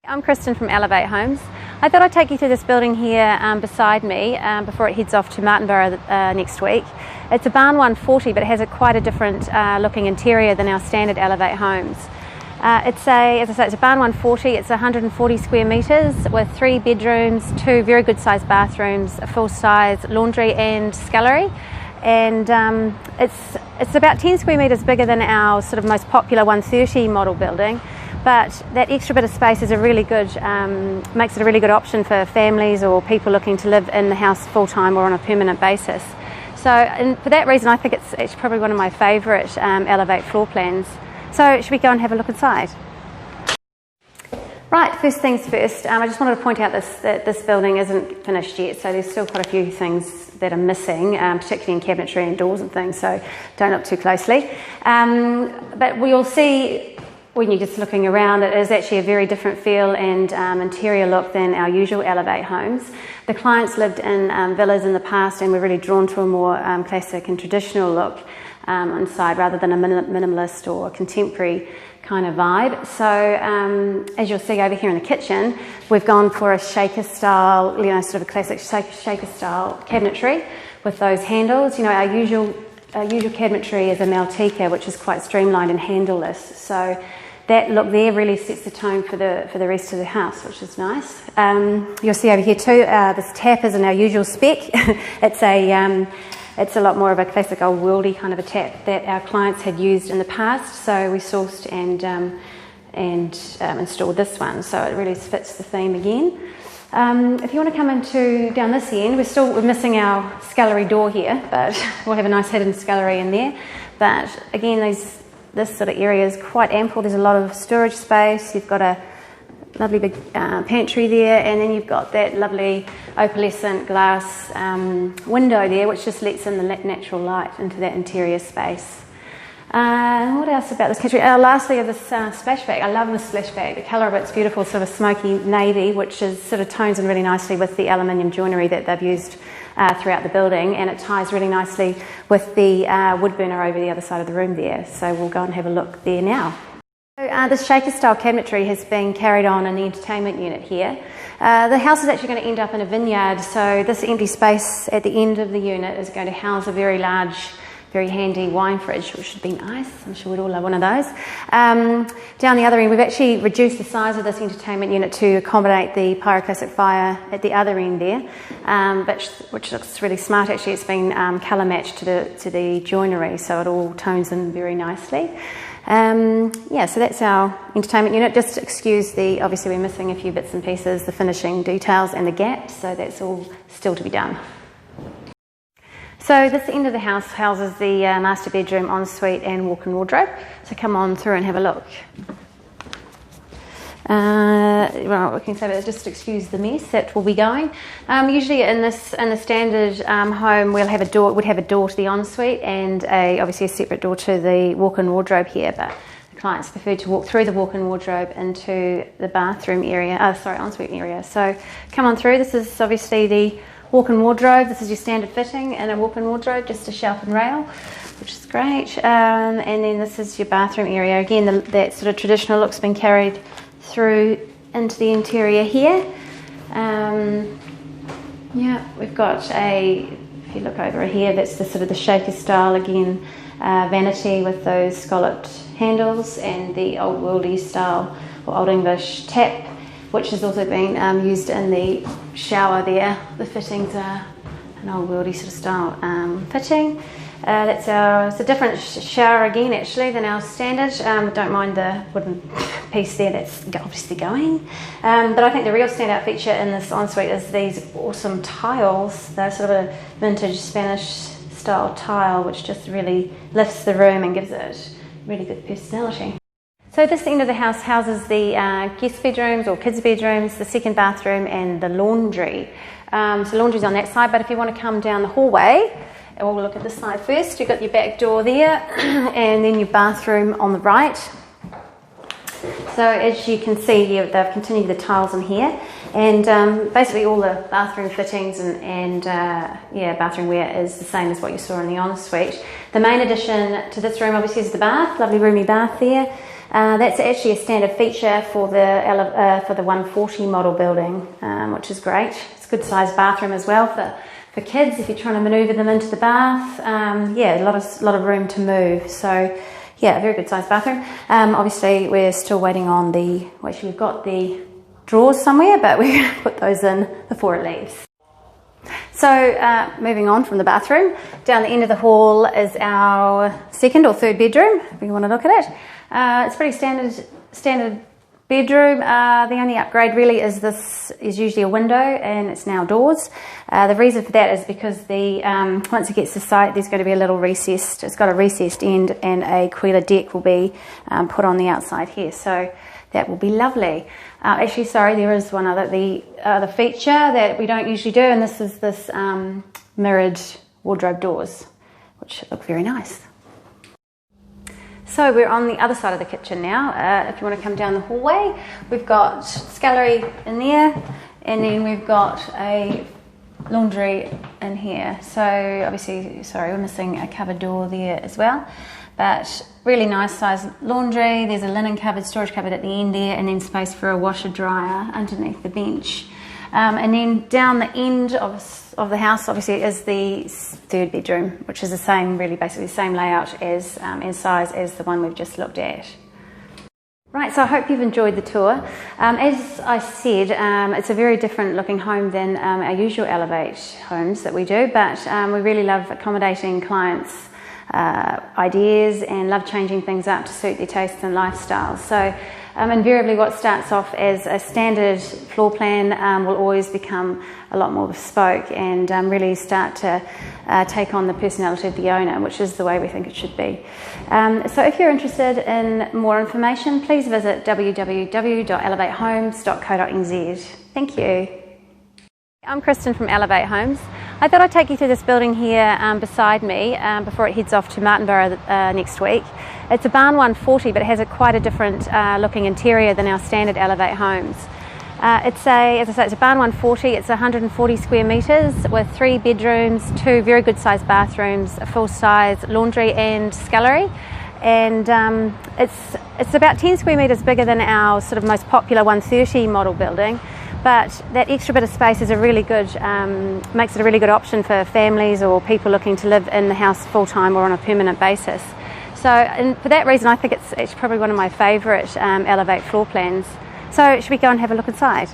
I'm Kristen from Elevate Homes. I thought I'd take you through this building here beside me before it heads off to Martinborough next week. It's a barn 140, but it has quite a different looking interior than our standard Elevate homes. As I say, it's a barn 140. It's 140 square metres with 3 bedrooms, 2 very good sized bathrooms, a full size laundry and scullery. And it's about 10 square metres bigger than our sort of most popular 130 model building. But that extra bit of space is makes it a really good option for families or people looking to live in the house full-time or on a permanent basis. So, and for that reason, I think it's actually probably one of my favourite Elevate floor plans. So should we go and have a look inside? Right, first things first, I just wanted to point out that this building isn't finished yet, so there's still quite a few things that are missing, particularly in cabinetry and doors and things, so don't look too closely. But we'll see, when you're just looking around, it is actually a very different feel and interior look than our usual Elevate homes. The clients lived in villas in the past and were really drawn to a more classic and traditional look inside rather than a minimalist or contemporary kind of vibe. So as you'll see over here in the kitchen, we've gone for a shaker style, sort of a classic shaker style cabinetry with those handles. Our usual cabinetry is a Maltica, which is quite streamlined and handleless. So that look there really sets the tone for the rest of the house, which is nice. You'll see over here too, this tap isn't our usual spec. It's a lot more of a classic old worldy kind of a tap that our clients had used in the past. So we sourced and installed this one. So it really fits the theme again. If you want to come down this end, we're missing our scullery door here, but we'll have a nice hidden scullery in there. But again, this sort of area is quite ample. There's a lot of storage space. You've got a lovely big pantry there, and then you've got that lovely opalescent glass window there, which just lets in the natural light into that interior space. What else about this kitchen? Lastly, this splashback. I love the splashback. The colour of it's beautiful, sort of smoky navy, which sort of tones in really nicely with the aluminium joinery that they've used throughout the building, and it ties really nicely with the wood burner over the other side of the room there. So we'll go and have a look there now. So, this shaker style cabinetry has been carried on in the entertainment unit here. The house is actually going to end up in a vineyard, so this empty space at the end of the unit is going to house a very large, very handy wine fridge, which should be nice. I'm sure we'd all love one of those. Down the other end, we've actually reduced the size of this entertainment unit to accommodate the pyroclastic fire at the other end there, which looks really smart. Actually, it's been colour matched to the joinery, so it all tones in very nicely. So that's our entertainment unit. Just excuse obviously we're missing a few bits and pieces, the finishing details and the gaps, so that's all still to be done. So this end of the house houses the master bedroom, ensuite and walk-in wardrobe. So come on through and have a look. We can say that, just excuse the mess that will be going. Usually in the standard home, we'd have a door to the ensuite and obviously a separate door to the walk-in wardrobe here, but the clients prefer to walk through the walk-in wardrobe into the bathroom area, ensuite area. So come on through. This is obviously the walk-in wardrobe. This is your standard fitting in a walk-in wardrobe, just a shelf and rail, which is great. And then this is your bathroom area. Again, that sort of traditional look's been carried through into the interior here. We've got if you look over here, that's the sort of the shaker style again, vanity with those scalloped handles and the old worldy style or old English tap, which has also been used in the shower there. The fittings are an old worldy sort of style fitting. It's a different shower again actually than our standard. Don't mind the wooden piece there, that's obviously going. But I think the real standout feature in this ensuite is these awesome tiles. They're sort of a vintage Spanish style tile, which just really lifts the room and gives it really good personality. So this end of the house houses the guest bedrooms or kids' bedrooms, the second bathroom and the laundry. So laundry's on that side, but if you want to come down the hallway, and we'll look at this side first. You've got your back door there and then your bathroom on the right. So as you can see here, they've continued the tiles in here, and basically all the bathroom fittings and bathroom wear is the same as what you saw in the ensuite. The main addition to this room obviously is the bath, lovely roomy bath there. That's actually a standard feature for the 140 model building, which is great. It's a good sized bathroom as well for kids if you're trying to manoeuvre them into the bath. Yeah, a lot of room to move. So yeah, a very good sized bathroom. Obviously we're still waiting on actually we've got the drawers somewhere, but we're going to put those in before it leaves. So moving on from the bathroom, down the end of the hall is our second or third bedroom, if you want to look at it. It's pretty standard bedroom. The only upgrade really is this is usually a window, and it's now doors. The reason for that is because once it gets to site, there's going to be a little recessed. It's got a recessed end, and a Quila deck will be put on the outside here. So that will be lovely. Actually, sorry, there is one other the feature that we don't usually do, and this is this mirrored wardrobe doors, which look very nice. So we're on the other side of the kitchen now. If you want to come down the hallway, we've got scullery in there, and then we've got a laundry in here. So obviously, sorry, we're missing a cupboard door there as well. But really nice size laundry. There's a linen cupboard, storage cupboard at the end there, and then space for a washer dryer underneath the bench. And then down the end of the house, obviously, is the third bedroom, which is the same, really basically the same layout as in size as the one we've just looked at. Right, so I hope you've enjoyed the tour. As I said, it's a very different looking home than our usual Elevate homes that we do, but we really love accommodating clients' ideas and love changing things up to suit their tastes and lifestyles. So invariably what starts off as a standard floor plan will always become a lot more bespoke and really start to take on the personality of the owner, which is the way we think it should be. So if you're interested in more information, please visit www.elevatehomes.co.nz. Thank you. I'm Kristen from Elevate Homes. I thought I'd take you through this building here beside me before it heads off to Martinborough next week. It's a barn 140, but it has quite a different looking interior than our standard Elevate homes. As I say, it's a barn 140. It's 140 square metres with 3 bedrooms, 2 very good sized bathrooms, a full size laundry and scullery. And it's about 10 square metres bigger than our sort of most popular 130 model building. But that extra bit of space is makes it a really good option for families or people looking to live in the house full-time or on a permanent basis. So and for that reason, I think it's probably one of my favourite Elevate floor plans. So should we go and have a look inside?